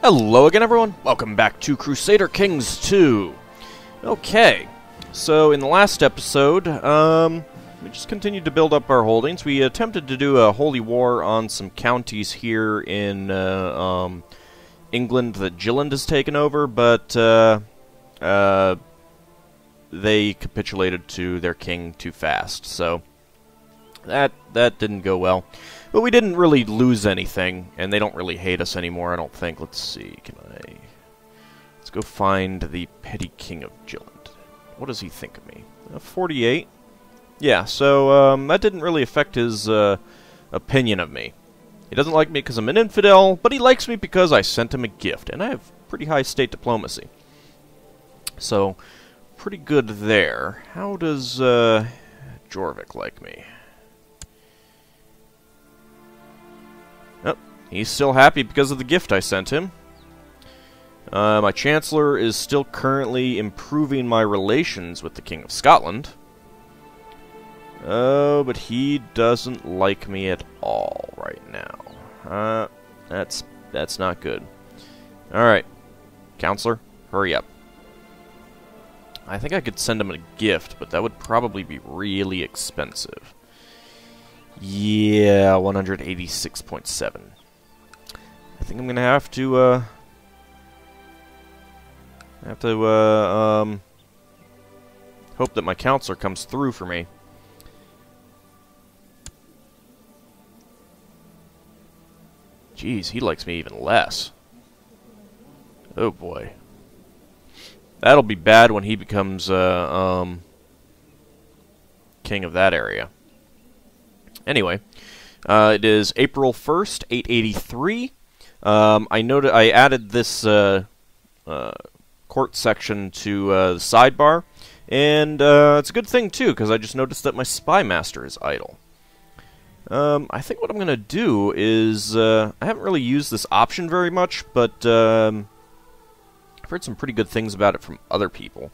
Hello again, everyone. Welcome back to Crusader Kings II. Okay, so in the last episode, we just continued to build up our holdings. We attempted to do a holy war on some counties here in England that Gilland has taken over, but they capitulated to their king too fast, so that didn't go well. But we didn't really lose anything, and they don't really hate us anymore, I don't think. Let's see, let's go find the petty king of Gilland. What does he think of me? 48? Yeah, so that didn't really affect his opinion of me. He doesn't like me because I'm an infidel, but he likes me because I sent him a gift, and I have pretty high state diplomacy. So, pretty good there. How does Jorvik like me? Oh, he's still happy because of the gift I sent him. My Chancellor is still currently improving my relations with the King of Scotland. Oh, but he doesn't like me at all right now. That's not good. Alright, Counselor, hurry up. I think I could send him a gift, but that would probably be really expensive. Yeah, 186.7. I think I'm gonna have to hope that my counselor comes through for me. Jeez, he likes me even less. Oh boy. That'll be bad when he becomes king of that area. Anyway, it is April 1st, 883. I added this court section to the sidebar, and it's a good thing too, because I just noticed that my spy master is idle. I think what I'm going to do is, I haven't really used this option very much, but I've heard some pretty good things about it from other people.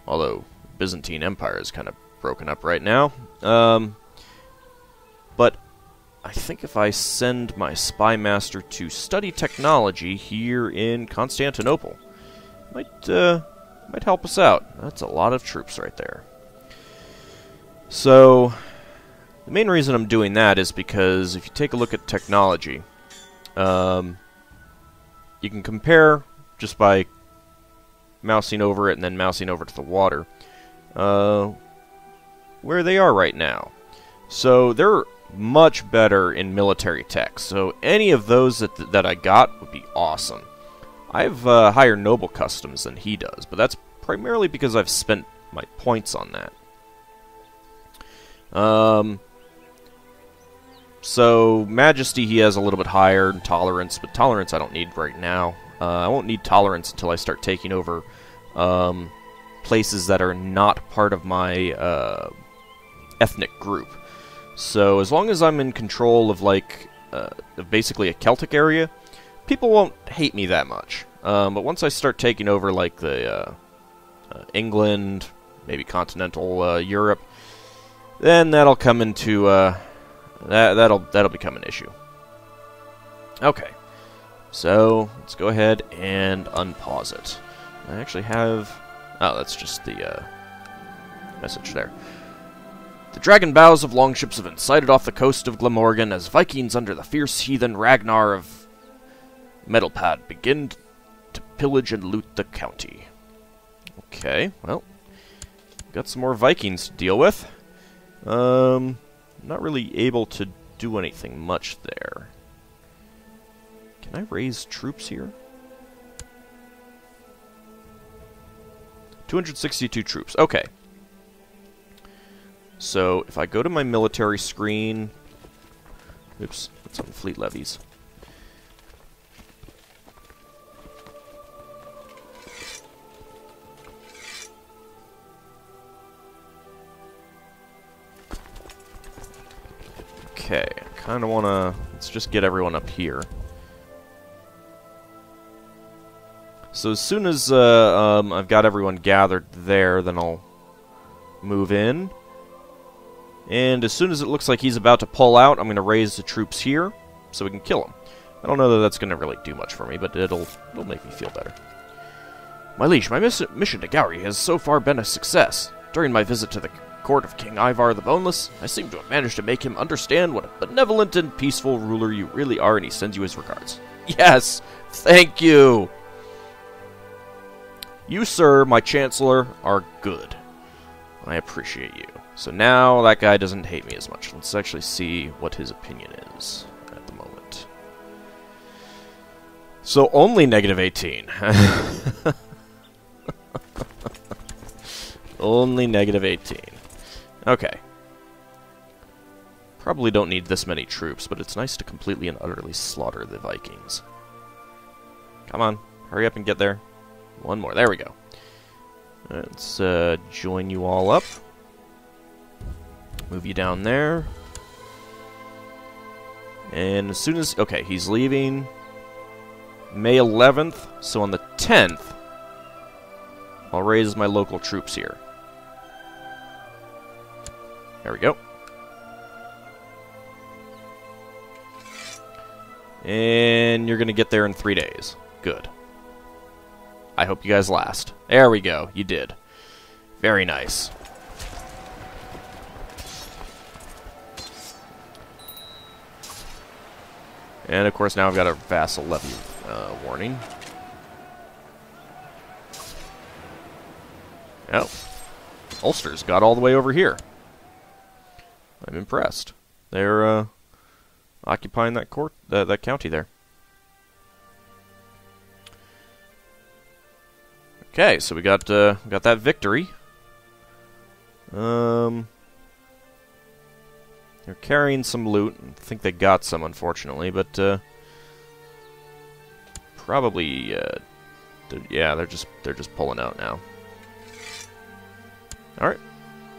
Although Byzantine Empire is kind of broken up right now. But I think if I send my spy master to study technology here in Constantinople, might help us out. That's a lot of troops right there. So, the main reason I'm doing that is because if you take a look at technology, you can compare just by mousing over it and then mousing over to the water where they are right now. So they're much better in military tech. So any of those that I got would be awesome. I have higher noble customs than he does, but that's primarily because I've spent my points on that. So Majesty he has a little bit higher, and Tolerance, but Tolerance I don't need right now. I won't need Tolerance until I start taking over places that are not part of my ethnic group. So as long as I'm in control of basically a Celtic area, people won't hate me that much. But once I start taking over like the England, maybe continental Europe, then that'll come into that'll become an issue. Okay, so let's go ahead and unpause it. I actually have. Oh, that's just the message there. The dragon bows of longships have been sighted off the coast of Glamorgan as Vikings under the fierce heathen Ragnar of Metalpad begin to pillage and loot the county. Okay, well, got some more Vikings to deal with. Not really able to do anything much there. Can I raise troops here? 262 troops. Okay. So, if I go to my military screen... Oops, what's on the fleet levies? Okay, I kind of want to... Let's just get everyone up here. So as soon as I've got everyone gathered there, then I'll move in. And as soon as it looks like he's about to pull out, I'm going to raise the troops here so we can kill him. I don't know that that's going to really do much for me, but it'll make me feel better. My liege, my mission to Gowrie has so far been a success. During my visit to the court of King Ivar the Boneless, I seem to have managed to make him understand what a benevolent and peaceful ruler you really are, and he sends you his regards. Yes! Thank you! You, sir, my chancellor, are good. I appreciate you. So now that guy doesn't hate me as much. Let's actually see what his opinion is at the moment. So only negative 18. Only negative 18. Okay. Probably don't need this many troops, but it's nice to completely and utterly slaughter the Vikings. Come on, hurry up and get there. One more, there we go. Let's join you all up. Move you down there. And as soon as... Okay, he's leaving May 11th, so on the 10th, I'll raise my local troops here. There we go. And you're going to get there in 3 days. Good. I hope you guys last. There we go. You did. Very nice. And, of course, now I've got a vassal levy warning. Oh. Ulster's got all the way over here. I'm impressed. They're occupying that that county there. Okay, so we got that victory. They're carrying some loot. I think they got some, unfortunately, but probably they're just pulling out now. All right,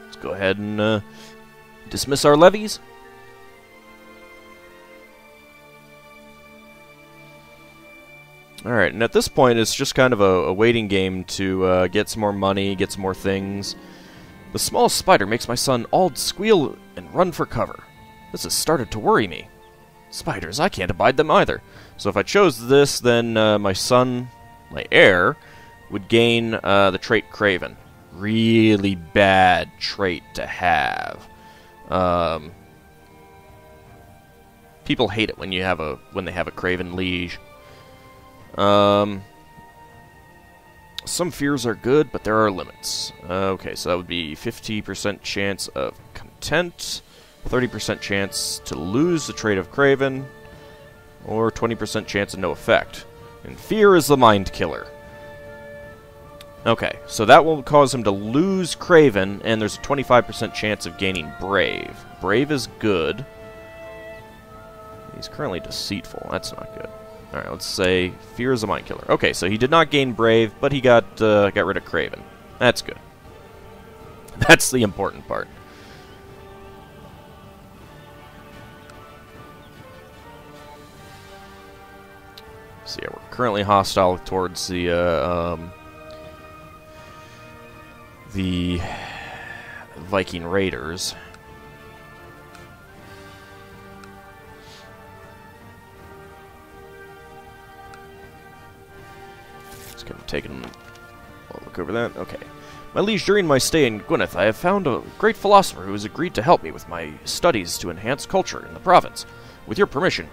let's go ahead and dismiss our levies. Alright, and at this point it's just kind of a waiting game to get some more money, get some more things. The small spider makes my son Ald squeal and run for cover. This has started to worry me. Spiders, I can't abide them either. So if I chose this, then my son, my heir, would gain the trait Craven. Really bad trait to have. People hate it when they have a Craven liege. Some fears are good, but there are limits. Okay, so that would be 50% chance of content, 30% chance to lose the trait of Craven, or 20% chance of no effect. And fear is the mind killer. Okay, so that will cause him to lose Craven, and there's a 25% chance of gaining Brave. Brave is good. He's currently deceitful. That's not good. Alright, let's say fear is a mind killer. Okay, so he did not gain Brave, but he got rid of Craven. That's good. That's the important part. So yeah, we're currently hostile towards the Viking raiders. Just kind of taking a look over that. Okay. My liege, during my stay in Gwynedd, I have found a great philosopher who has agreed to help me with my studies to enhance culture in the province. With your permission,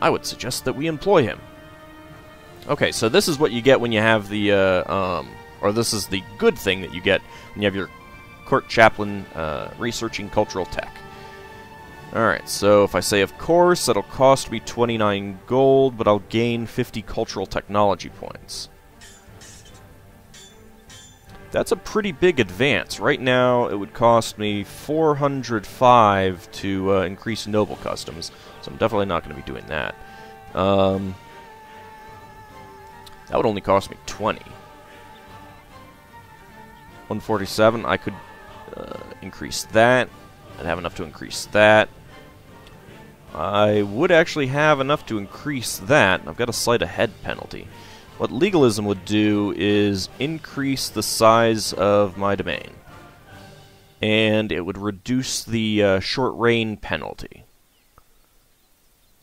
I would suggest that we employ him. Okay, so this is what you get when you have the, or this is the good thing that you get when you have your court chaplain researching cultural tech. Alright, so if I say of course, that'll cost me 29 gold, but I'll gain 50 cultural technology points. That's a pretty big advance. Right now, it would cost me 405 to increase noble customs, so I'm definitely not going to be doing that. That would only cost me 20. 147, I could increase that. I'd have enough to increase that. I would actually have enough to increase that. I've got a slight ahead penalty. What legalism would do is increase the size of my domain. And it would reduce the short reign penalty.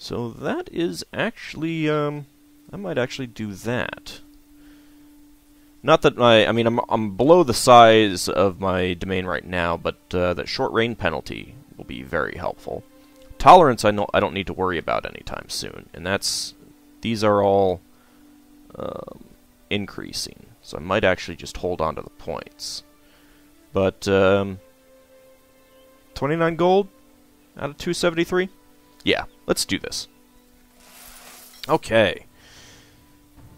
So that is actually, I might actually do that. Not that I mean, I'm below the size of my domain right now, but that short rain penalty will be very helpful. Tolerance, I don't need to worry about anytime soon, and these are all increasing, so I might actually just hold on to the points. But 29 gold out of 273? Yeah, let's do this. Okay.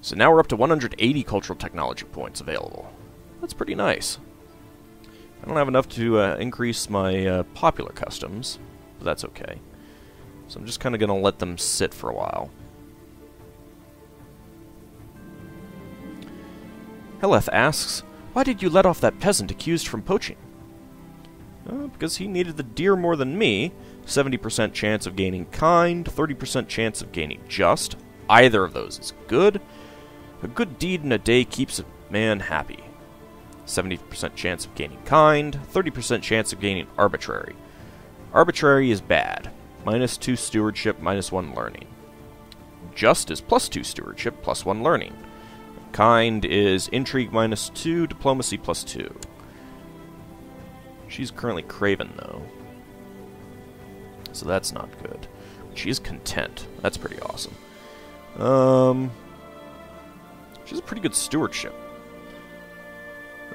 So now we're up to 180 cultural technology points available. That's pretty nice. I don't have enough to increase my popular customs, but that's okay. So I'm just kind of going to let them sit for a while. Heleth asks, why did you let off that peasant accused from poaching? Because he needed the deer more than me. 70% chance of gaining kind, 30% chance of gaining just. Either of those is good. A good deed in a day keeps a man happy. 70% chance of gaining kind, 30% chance of gaining arbitrary. Arbitrary is bad. -2 stewardship, -1 learning. Just is +2 stewardship, +1 learning. Kind is intrigue -2, diplomacy +2. She's currently craven, though. So that's not good. She is content. That's pretty awesome. She's a pretty good stewardship.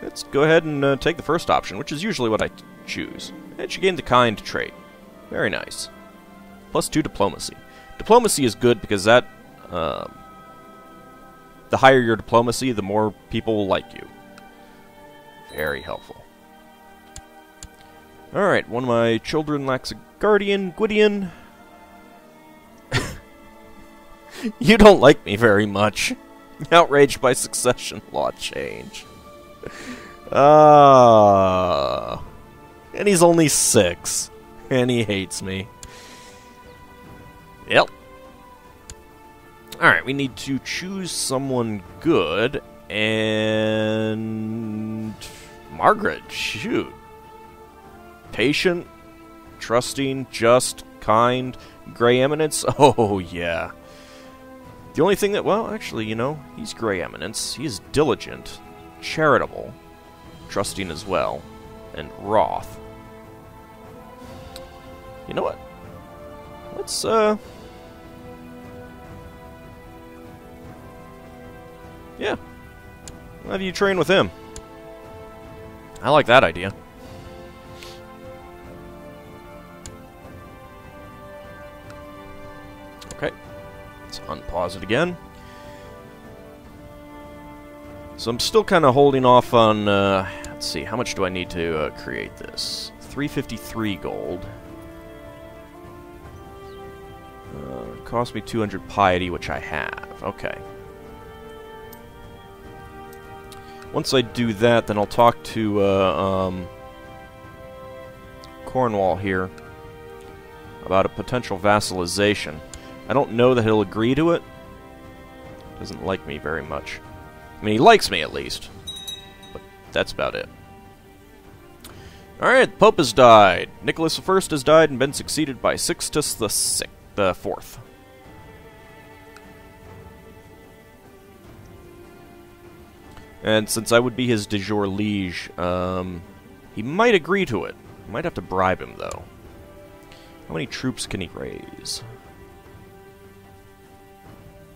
Let's go ahead and take the first option, which is usually what I choose. And she gained the kind trait. Very nice. +2 diplomacy. Diplomacy is good because that... the higher your diplomacy, the more people will like you. Very helpful. Alright, one of my children lacks a guardian, Gwydion. You don't like me very much. Outraged by succession law change. And he's only 6. And he hates me. Yep. Alright, we need to choose someone good. And... Margaret, shoot. Patient, trusting, just, kind, Grey Eminence. Oh, yeah. The only thing that, well, actually, you know, he's Grey Eminence. He is diligent, charitable, trusting as well, and wroth. You know what? Let's, yeah. I'll have you train with him. I like that idea. Okay. Let's unpause it again. So I'm still kind of holding off on, let's see, how much do I need to create this? 353 gold. Cost me 200 piety, which I have. Okay. Once I do that, then I'll talk to Cornwall here about a potential vassalization. I don't know that he'll agree to it. Doesn't like me very much. I mean, he likes me at least. But that's about it. Alright, the Pope has died. Nicholas I has died and been succeeded by Sixtus the Fourth. And since I would be his de jure liege, he might agree to it. Might have to bribe him, though. How many troops can he raise?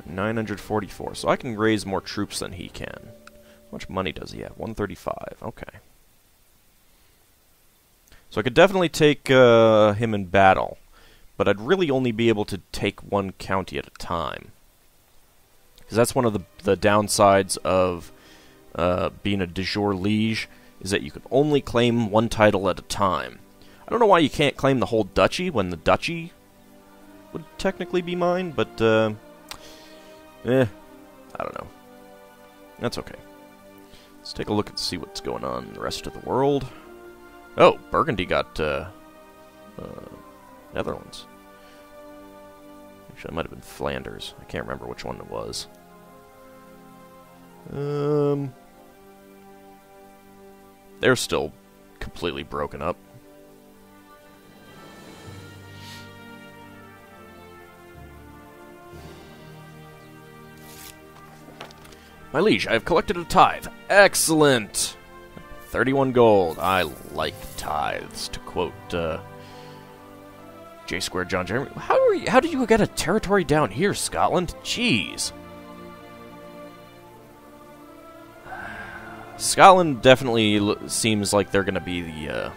944. So I can raise more troops than he can. How much money does he have? 135. Okay. So I could definitely take him in battle. But I'd really only be able to take one county at a time. Because that's one of the downsides of being a de jure liege, is that you can only claim one title at a time. I don't know why you can't claim the whole duchy when the duchy would technically be mine, but, I don't know. That's okay. Let's take a look and see what's going on in the rest of the world. Oh, Burgundy got, Netherlands. Actually, it might have been Flanders. I can't remember which one it was. They're still completely broken up. My liege, I have collected a tithe. Excellent! 31 gold. I like tithes, to quote, J Square John Jeremy. How did you get a territory down here, Scotland? Jeez. Scotland definitely seems like they're going to be the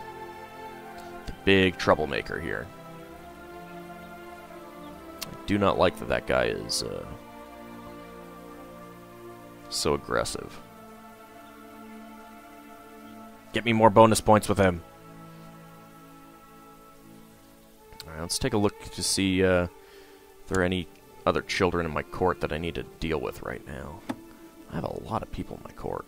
big troublemaker here. I do not like that that guy is so aggressive. Get me more bonus points with him. Alright, let's take a look to see if there are any other children in my court that I need to deal with right now. I have a lot of people in my court.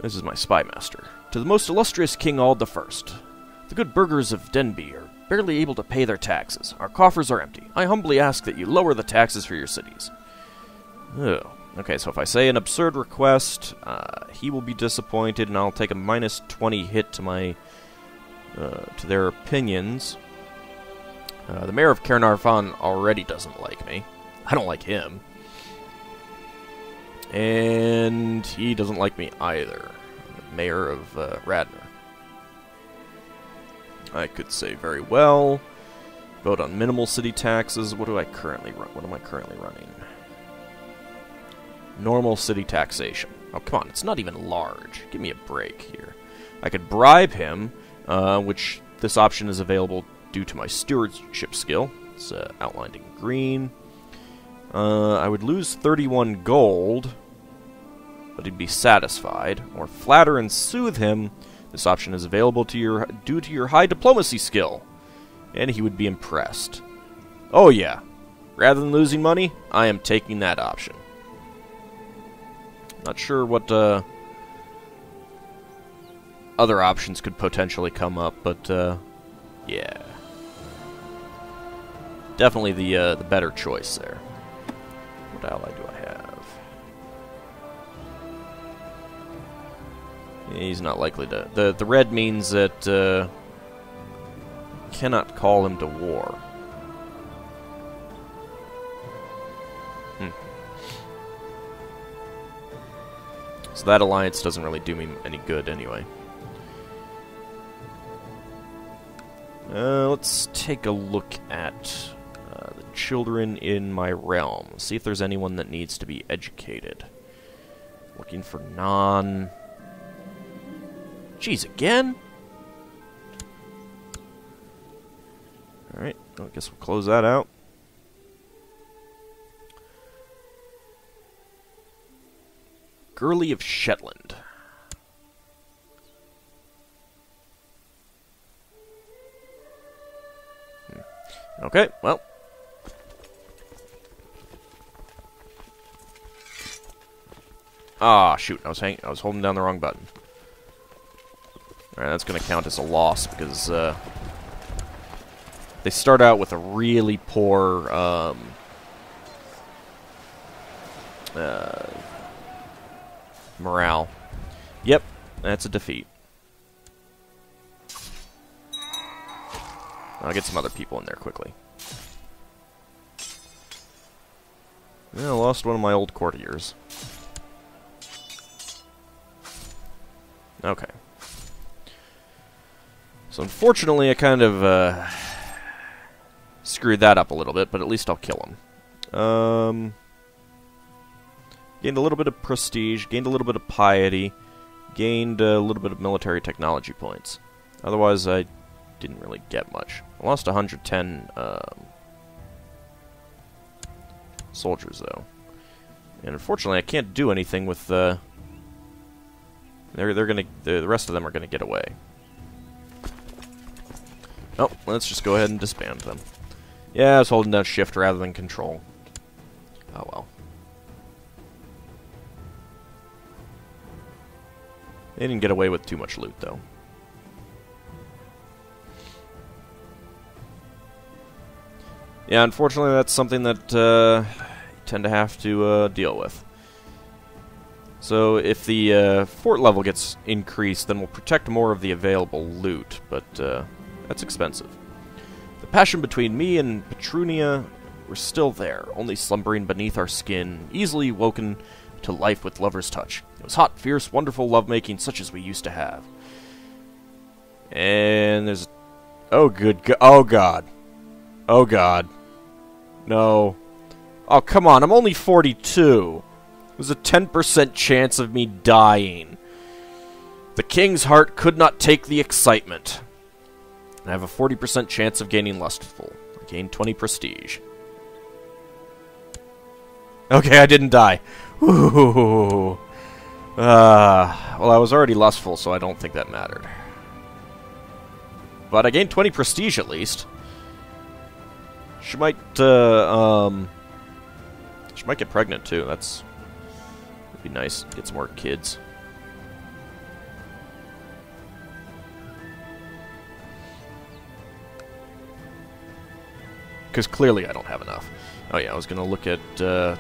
This is my spy master. To the most illustrious King Auld I, the good burghers of Denby are barely able to pay their taxes. Our coffers are empty. I humbly ask that you lower the taxes for your cities. Oh. Okay, so if I say an absurd request, he will be disappointed, and I'll take a minus 20 hit to my to their opinions. The mayor of Caernarfon already doesn't like me. I don't like him. And he doesn't like me either. The mayor of Radnor. I could say very well. Vote on minimal city taxes. What do I currently run? What am I currently running? Normal city taxation. Oh, come on. It's not even large. Give me a break here. I could bribe him, which this option is available due to my stewardship skill. It's outlined in green. I would lose 31 gold, but he'd be satisfied. Or flatter and soothe him. This option is available to due to your high diplomacy skill, and he would be impressed. Oh yeah, rather than losing money, I am taking that option. Not sure what other options could potentially come up, but yeah, definitely the better choice there. What ally do I have? He's not likely to... The red means that cannot call him to war. So that alliance doesn't really do me any good anyway. Let's take a look at the children in my realm. See if there's anyone that needs to be educated. Looking for non... Jeez, again? Alright, well, I guess we'll close that out. Gurley of Shetland. Okay, well. Ah, shoot, I was holding down the wrong button. Alright, that's going to count as a loss because they start out with a really poor morale. Yep, that's a defeat. I'll get some other people in there quickly. Yeah, I lost one of my old courtiers. Okay. So unfortunately, I kind of screwed that up a little bit, but at least I'll kill him. Gained a little bit of prestige, gained a little bit of piety, gained a little bit of military technology points. Otherwise, I didn't really get much. I lost 110 soldiers, though. And unfortunately, I can't do anything with the... The rest of them are gonna get away. Oh, let's just go ahead and disband them. Yeah, I was holding down shift rather than control. Oh well. They didn't get away with too much loot, though. Yeah, unfortunately, that's something that you tend to have to deal with. So if the fort level gets increased, then we'll protect more of the available loot, but that's expensive. The passion between me and Petrunia were still there, only slumbering beneath our skin, easily woken to life with lover's touch. It was hot, fierce, wonderful lovemaking such as we used to have. And there's... Oh, oh, God. Oh, God. No. Oh, come on. I'm only 42. There's a 10% chance of me dying. The king's heart could not take the excitement. And I have a 40% chance of gaining lustful. I gained 20 prestige. Okay, I didn't die. Ooh. Well, I was already lustful, so I don't think that mattered. But I gained 20 prestige at least. She might get pregnant too. That'd be nice. Get some more kids. Because clearly I don't have enough. Oh yeah, I was gonna look at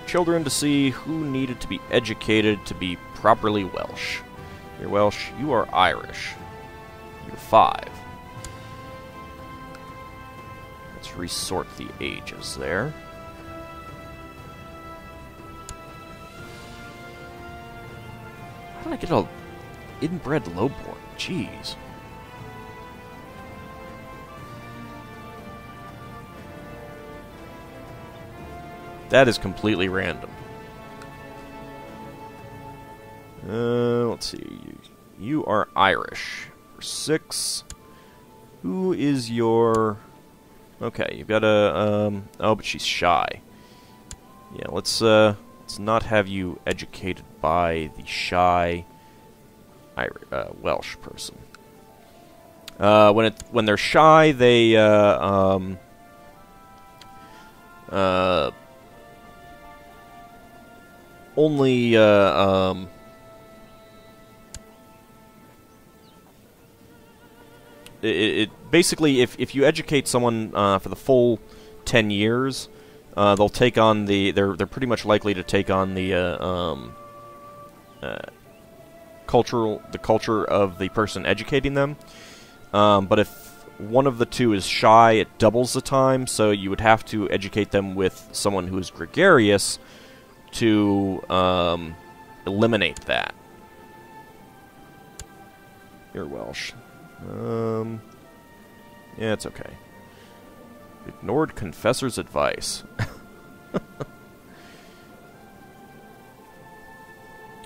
children to see who needed to be educated to be properly Welsh. You're Welsh. You are Irish. You're 5. Let's resort the ages there. How did I get an inbred lowborn? Jeez. That is completely random. Let's see. You are Irish. For 6. Who is your... Okay, you've got a... oh, but she's shy. Yeah, let's not have you educated by the shy Welsh person. When they're shy, they only basically if you educate someone for the full 10 years, they'll take on they're pretty much likely to take on the culture of the person educating them. But if one of the two is shy, it doubles the time, so you would have to educate them with someone who is gregarious to eliminate that. You're Welsh. Yeah, it's okay. Ignored confessor's advice.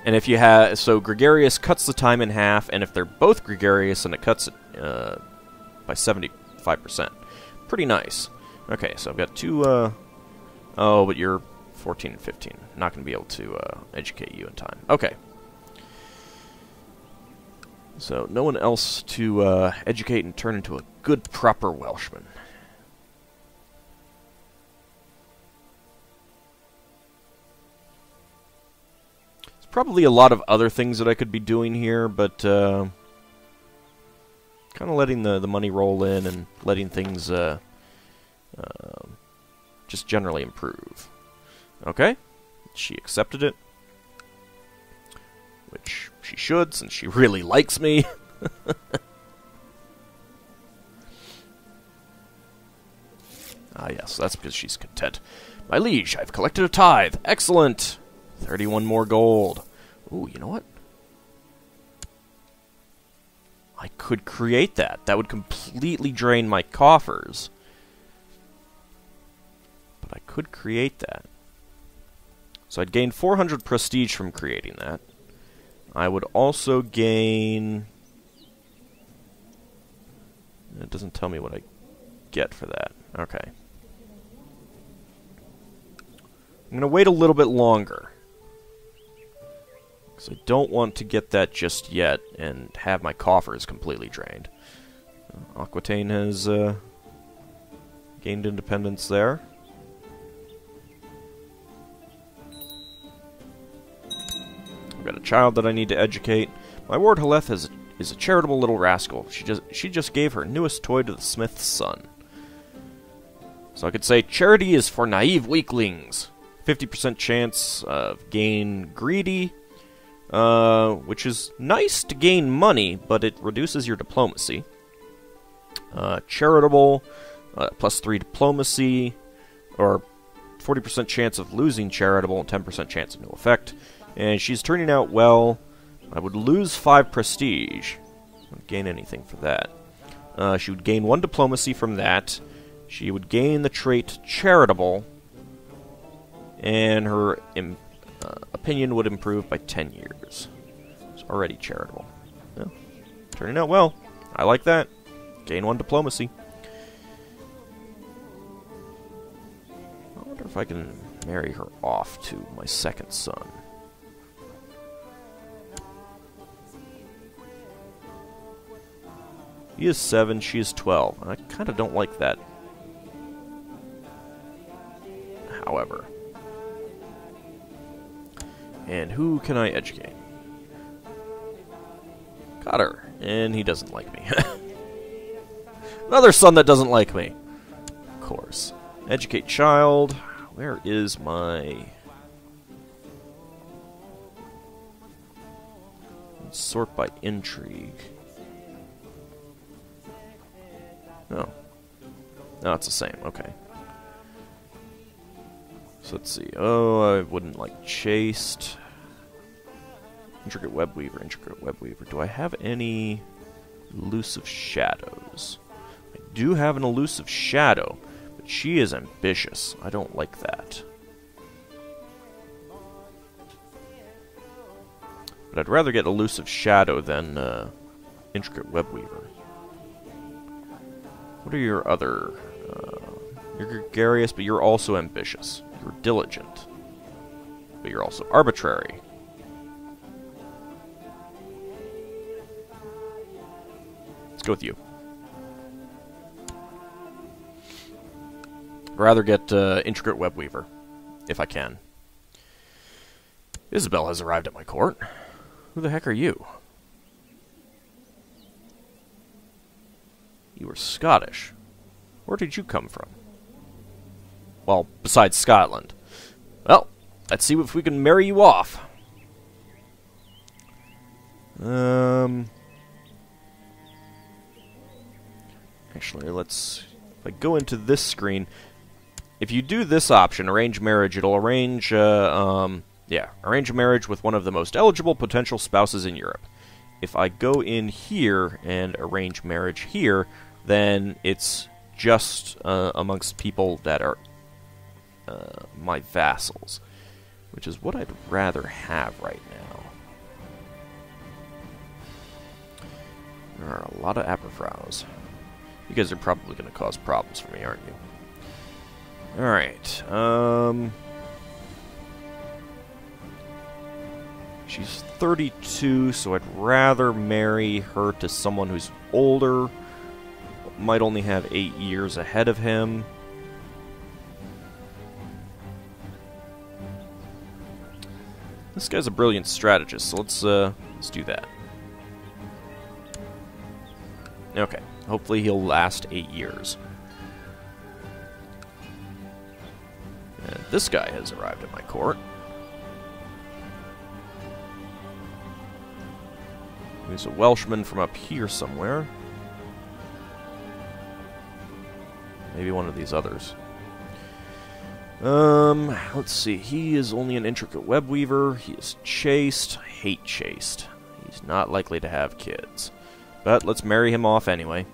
And if you have... So, gregarious cuts the time in half, and if they're both gregarious, then it cuts it by 75%. Pretty nice. Okay, so I've got 2... oh, but you're 14 and 15. Not going to be able to educate you in time. Okay. So, no one else to educate and turn into a good, proper Welshman. There's probably a lot of other things that I could be doing here, but kind of letting the money roll in and letting things just generally improve. Okay, she accepted it. Which she should, since she really likes me. Ah, yes, that's because she's content. My liege, I've collected a tithe. Excellent! 31 more gold. Ooh, you know what? I could create that. That would completely drain my coffers. But I could create that. So I'd gain 400 prestige from creating that. I would also gain... It doesn't tell me what I get for that. Okay. I'm going to wait a little bit longer. Because I don't want to get that just yet and have my coffers completely drained. Aquitaine has gained independence there. Got a child that I need to educate. My ward Haleth is a charitable little rascal. She just gave her newest toy to the smith's son. So I could say charity is for naive weaklings. 50% chance of gain greedy, which is nice to gain money, but it reduces your diplomacy. Charitable, +3 diplomacy, or 40% chance of losing charitable and 10% chance of no effect. And she's turning out well. I would lose 5 prestige. I wouldn't gain anything for that. She would gain 1 diplomacy from that. She would gain the trait charitable. And her opinion would improve by 10 years. It's already charitable. Yeah. Turning out well. I like that. Gain 1 diplomacy. I wonder if I can marry her off to my second son. He is 7, she is 12. I kind of don't like that. However. And who can I educate? Cotter. And he doesn't like me. Another son that doesn't like me. Of course. Educate child. Where is my... Sort by intrigue. No. No, it's the same. Okay. So let's see. Oh, I wouldn't like chaste. Intricate web weaver, intricate web weaver. Do I have any elusive shadows? I do have an elusive shadow, but she is ambitious. I don't like that. But I'd rather get elusive shadow than intricate web weaver. What are your other... you're gregarious, but you're also ambitious. You're diligent. But you're also arbitrary. Let's go with you. I'd rather get intricate web weaver, if I can. Isabel has arrived at my court. Who the heck are you? You were Scottish. Where did you come from? Well, besides Scotland. Well, let's see if we can marry you off. Actually, let's... If I go into this screen... If you do this option, arrange marriage, it'll arrange... arrange a marriage with one of the most eligible potential spouses in Europe. If I go in here and arrange marriage here, then it's just amongst people that are my vassals, which is what I'd rather have right now. There are a lot of Aberfraus. You guys are probably going to cause problems for me, aren't you? Alright, she's 32, so I'd rather marry her to someone who's older. Might only have 8 years ahead of him. This guy's a brilliant strategist, so let's do that. Okay, hopefully he'll last 8 years. And this guy has arrived at my court. He's a Welshman from up here somewhere. Maybe one of these others. Let's see. He is only an intricate web weaver. He is chaste. I hate chaste. He's not likely to have kids. But let's marry him off anyway.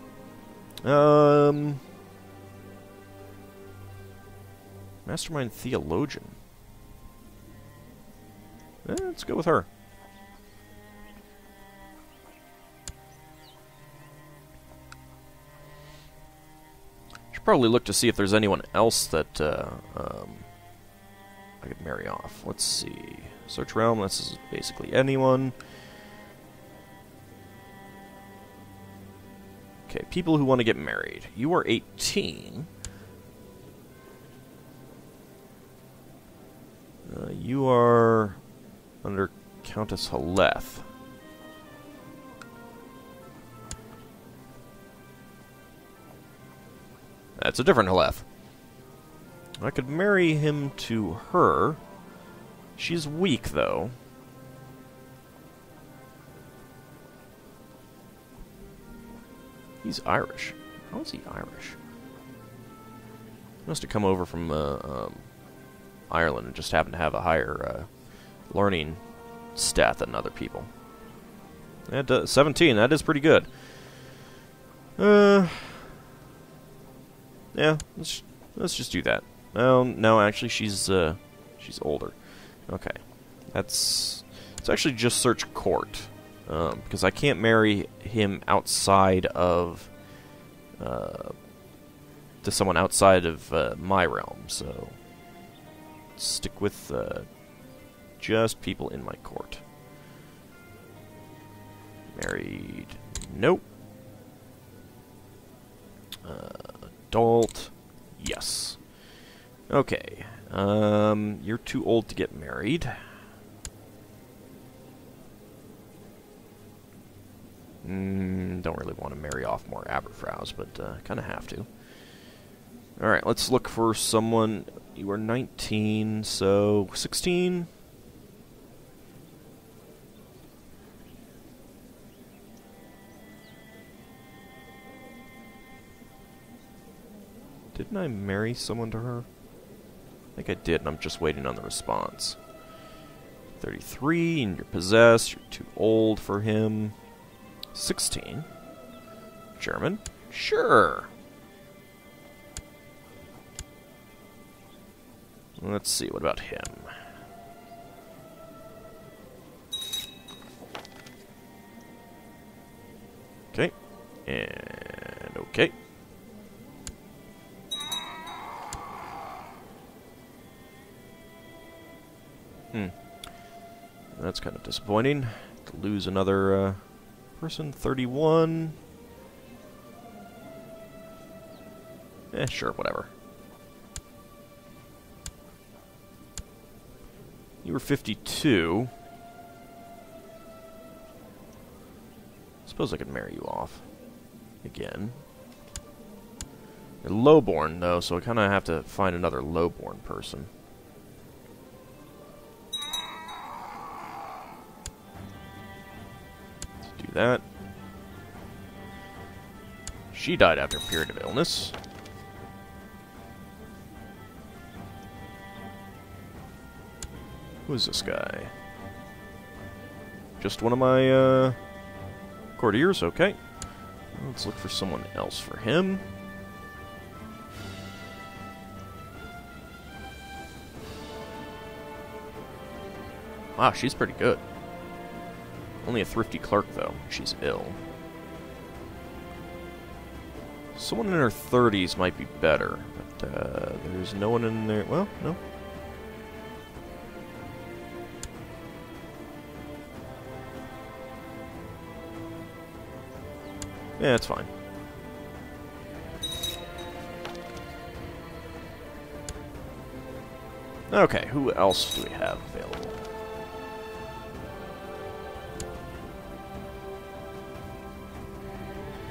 Mastermind theologian. Let's go with her. Probably look to see if there's anyone else that I could marry off. Let's see. Search realm. This is basically anyone. Okay, people who want to get married. You are 18. You are under Countess Haleth. That's a different Haleth. I could marry him to her. She's weak, though. He's Irish. How is he Irish? Must have come over from Ireland and just happened to have a higher learning stat than other people. 17, that is pretty good. Yeah, let's just do that. No, actually, she's older. Okay, let's actually just search court, because I can't marry him outside of to someone outside of my realm. So let's stick with just people in my court. Married? Nope. Adult? Yes. Okay. You're too old to get married. Don't really want to marry off more Aberfraus, but kind of have to. Alright, let's look for someone. You are 19, so 16? Didn't I marry someone to her? I think I did, and I'm just waiting on the response. 33, and you're possessed. You're too old for him. 16. German? Sure. Let's see, what about him? Okay. And okay. That's kind of disappointing. To lose another person. 31. Sure, whatever. You were 52. Suppose I could marry you off. Again. You're lowborn, though, so I kind of have to find another lowborn person. Let's do that. She died after a period of illness. Who is this guy? Just one of my, courtiers? Okay. Let's look for someone else for him. Wow, she's pretty good. Only a thrifty clerk, though. She's ill. Someone in her 30s might be better, but there's no one in there. Well, no. Yeah, it's fine. Okay, who else do we have available?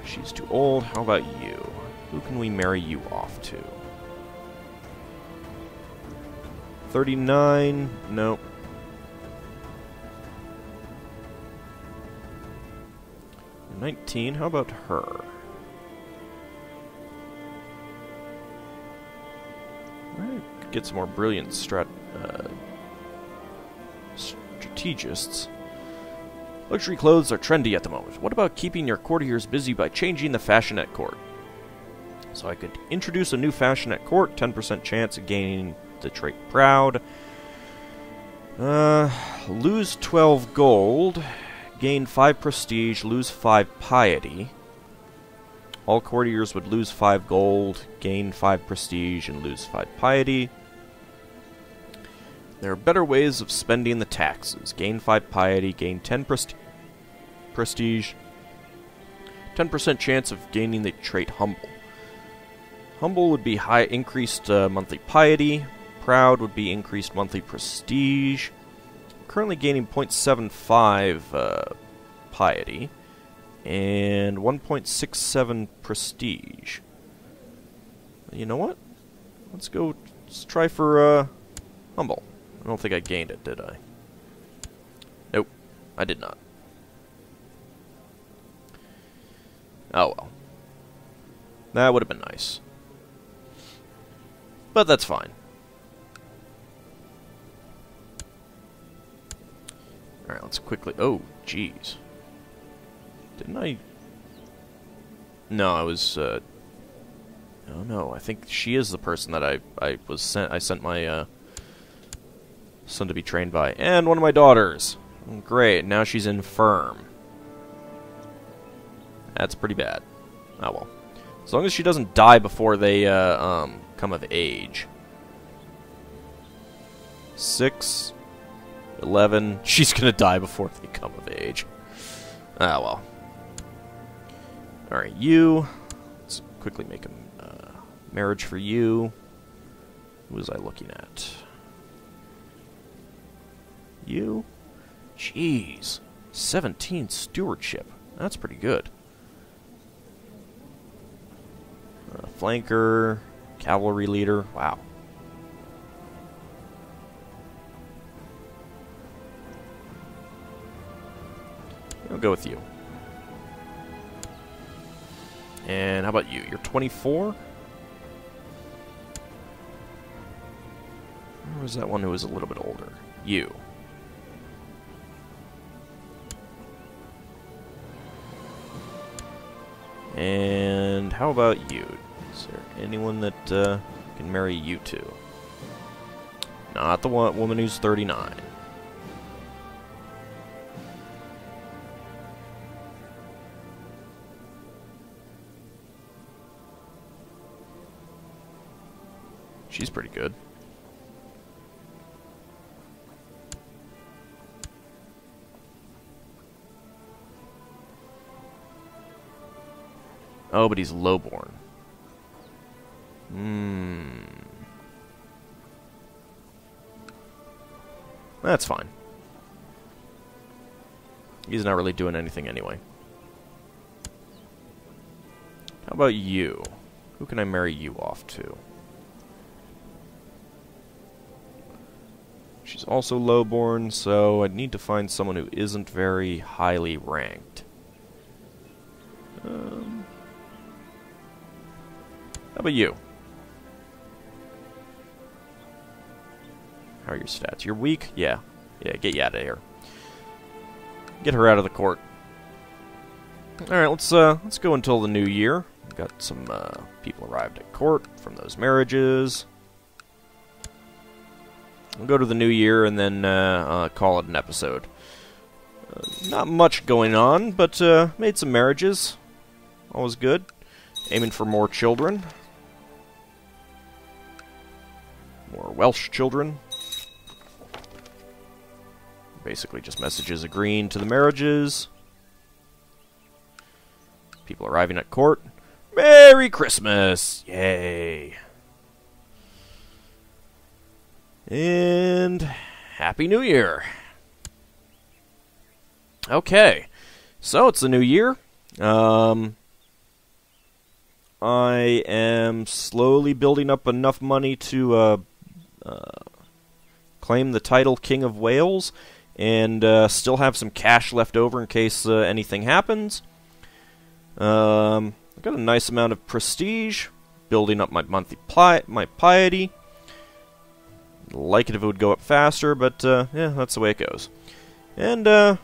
She's too old. How about you? Who can we marry you off to? 39? Nope. 19? How about her? I could get some more brilliant strategists. Luxury clothes are trendy at the moment. What about keeping your courtiers busy by changing the fashion at court? So I could introduce a new fashion at court, 10% chance of gaining the trait proud. Lose 12 gold, gain 5 prestige, lose 5 piety. All courtiers would lose 5 gold, gain 5 prestige, and lose 5 piety. There are better ways of spending the taxes. Gain 5 piety, gain 10 prestige. 10% chance of gaining the trait humble. Humble would be high increased monthly piety. Proud would be increased monthly prestige. Currently gaining 0.75 piety and 1.67 prestige. You know what? Let's try for humble. I don't think I gained it, did I? Nope, I did not. Oh well. That would have been nice. But that's fine. Alright, let's quickly... Oh, jeez. Didn't I... No, I was... Oh no, I think she is the person that I sent my son to be trained by. And one of my daughters. Great, now she's infirm. That's pretty bad. Oh well. As long as she doesn't die before they come of age. 6, 11. She's gonna die before they come of age. Ah well. Alright, you. Let's quickly make a marriage for you. Who was I looking at? You? Jeez. 17 stewardship. That's pretty good. Flanker. Cavalry leader. Wow. I'll go with you. And how about you? You're 24? Or was that one who was a little bit older? You. And how about you? Is there anyone that can marry you two? Not the woman who's 39. She's pretty good. Oh, but he's lowborn. That's fine. He's not really doing anything anyway. How about you? Who can I marry you off to? She's also lowborn, so I'd need to find someone who isn't very highly ranked. How about you? How are your stats? You're weak? Yeah. Yeah, get you out of here. Get her out of the court. Alright, let's go until the new year. We've got some people arrived at court from those marriages. We'll go to the new year and then call it an episode. Not much going on, but made some marriages. Always good. Aiming for more children. More Welsh children. Basically just messages agreeing to the marriages. People arriving at court. Merry Christmas! Yay! And Happy New Year! Okay, so it's the new year. I am slowly building up enough money to claim the title King of Wales, and still have some cash left over in case anything happens. I've got a nice amount of prestige, building up my monthly piety. Like it if it would go up faster, but yeah, that's the way it goes. And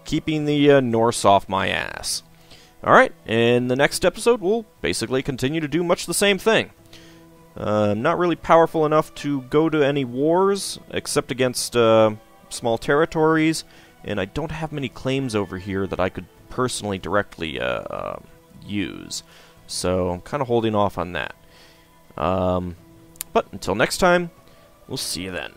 keeping the Norse off my ass. Alright, in the next episode, we'll basically continue to do much the same thing. Not really powerful enough to go to any wars, except against small territories, and I don't have many claims over here that I could personally directly use. So I'm kind of holding off on that. But until next time, we'll see you then.